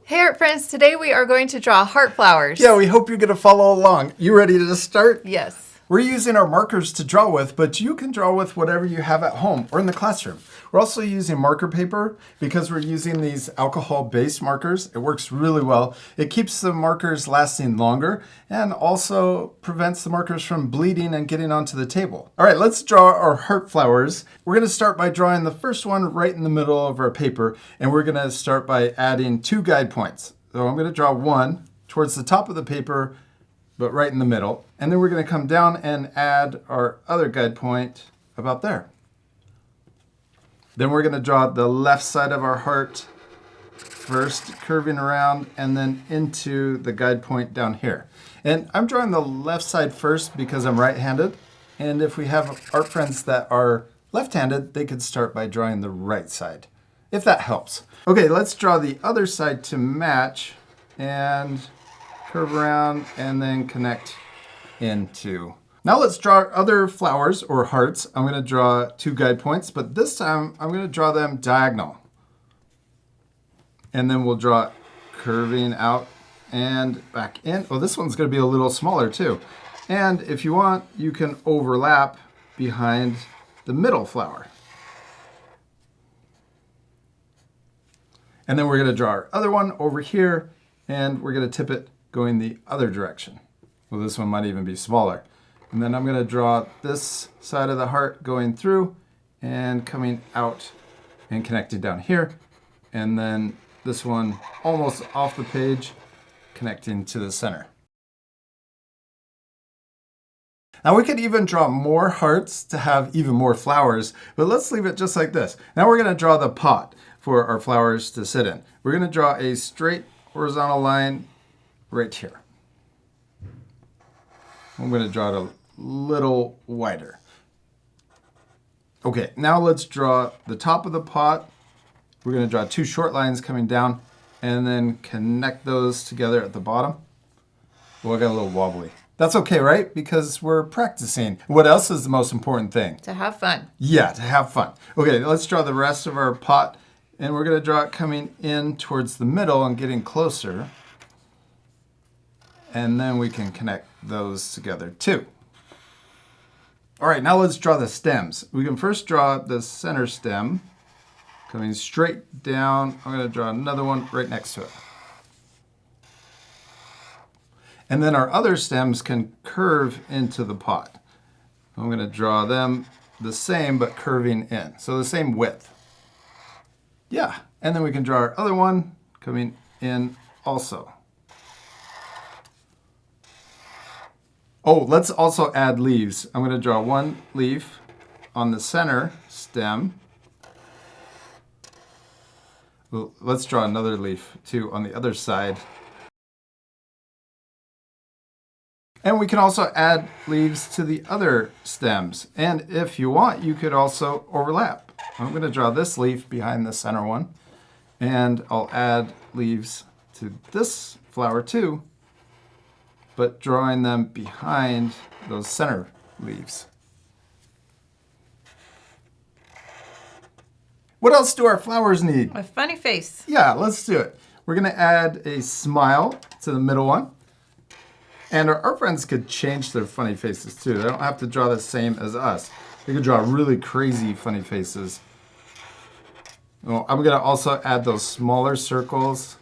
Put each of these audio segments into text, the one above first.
Hey art friends, today we are going to draw heart flowers. Yeah, we hope you're going to follow along. You ready to start? Yes. We're using our markers to draw with, but you can draw with whatever you have at home or in the classroom. We're also using marker paper because we're using these alcohol-based markers. It works really well. It keeps the markers lasting longer and also prevents the markers from bleeding and getting onto the table. All right, let's draw our heart flowers. We're going to start by drawing the first one right in the middle of our paper, and we're going to start by adding 2 guide points. So I'm going to draw one towards the top of the paper, but right in the middle. And then we're going to come down and add our other guide point about there. Then we're going to draw the left side of our heart first, curving around and then into the guide point down here. And I'm drawing the left side first because I'm right-handed. And if we have art friends that are left-handed, they could start by drawing the right side, if that helps. Okay, let's draw the other side to match and curve around and then connect into. Now let's draw other flowers or hearts. I'm going to draw 2 guide points, but this time I'm going to draw them diagonal. And then we'll draw curving out and back in. Oh, this one's going to be a little smaller too. And if you want, you can overlap behind the middle flower. And then we're going to draw our other one over here, and we're going to tip it going the other direction. Well, this one might even be smaller. And then I'm going to draw this side of the heart going through and coming out and connecting down here. And then this one almost off the page, connecting to the center. Now we could even draw more hearts to have even more flowers, but let's leave it just like this. Now we're going to draw the pot for our flowers to sit in. We're going to draw a straight horizontal line right here. I'm going to draw it a little wider. Okay, now let's draw the top of the pot. We're going to draw 2 short lines coming down and then connect those together at the bottom. Well, I got a little wobbly. That's okay, right? Because we're practicing. What else is the most important thing? To have fun. Yeah, to have fun. Okay, let's draw the rest of our pot, and we're going to draw it coming in towards the middle and getting closer. And then we can connect those together too. All right, now let's draw the stems. We can first draw the center stem coming straight down. I'm going to draw another one right next to it. And then our other stems can curve into the pot. I'm going to draw them the same, but curving in. So the same width. Yeah, and then we can draw our other one coming in also. Oh, let's also add leaves. I'm going to draw 1 leaf on the center stem. Well, let's draw another leaf too on the other side. And we can also add leaves to the other stems. And if you want, you could also overlap. I'm going to draw this leaf behind the center one. And I'll add leaves to this flower too, but drawing them behind those center leaves. What else do our flowers need? A funny face. Yeah, let's do it. We're going to add a smile to the middle one. And our art friends could change their funny faces too. They don't have to draw the same as us. They could draw really crazy funny faces. Well, I'm going to also add those smaller circles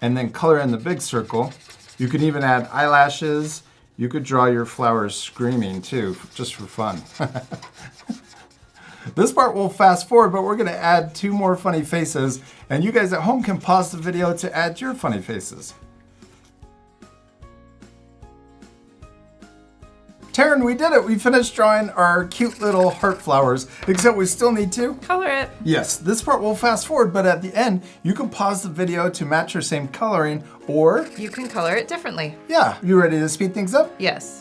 and then color in the big circle. You can even add eyelashes. You could draw your flowers screaming too, just for fun. This part will fast forward, but we're going to add 2 more funny faces. And you guys at home can pause the video to add your funny faces. Teryn, we did it. We finished drawing our cute little heart flowers, except we still need to color it. Yes, this part will fast forward, but at the end, you can pause the video to match your same coloring, or you can color it differently. Yeah, you ready to speed things up? Yes.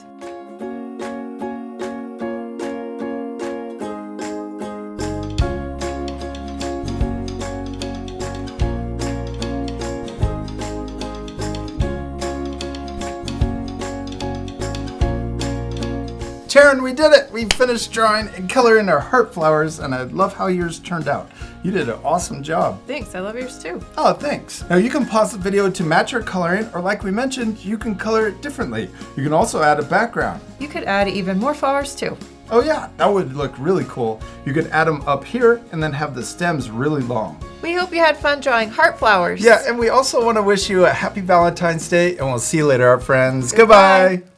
Teryn, we did it! We finished drawing and coloring our heart flowers, and I love how yours turned out. You did an awesome job. Thanks, I love yours too. Oh, thanks. Now you can pause the video to match your coloring, or like we mentioned, you can color it differently. You can also add a background. You could add even more flowers too. Oh yeah, that would look really cool. You could add them up here and then have the stems really long. We hope you had fun drawing heart flowers. Yeah, and we also want to wish you a happy Valentine's Day, and we'll see you later, our friends. Goodbye. Goodbye.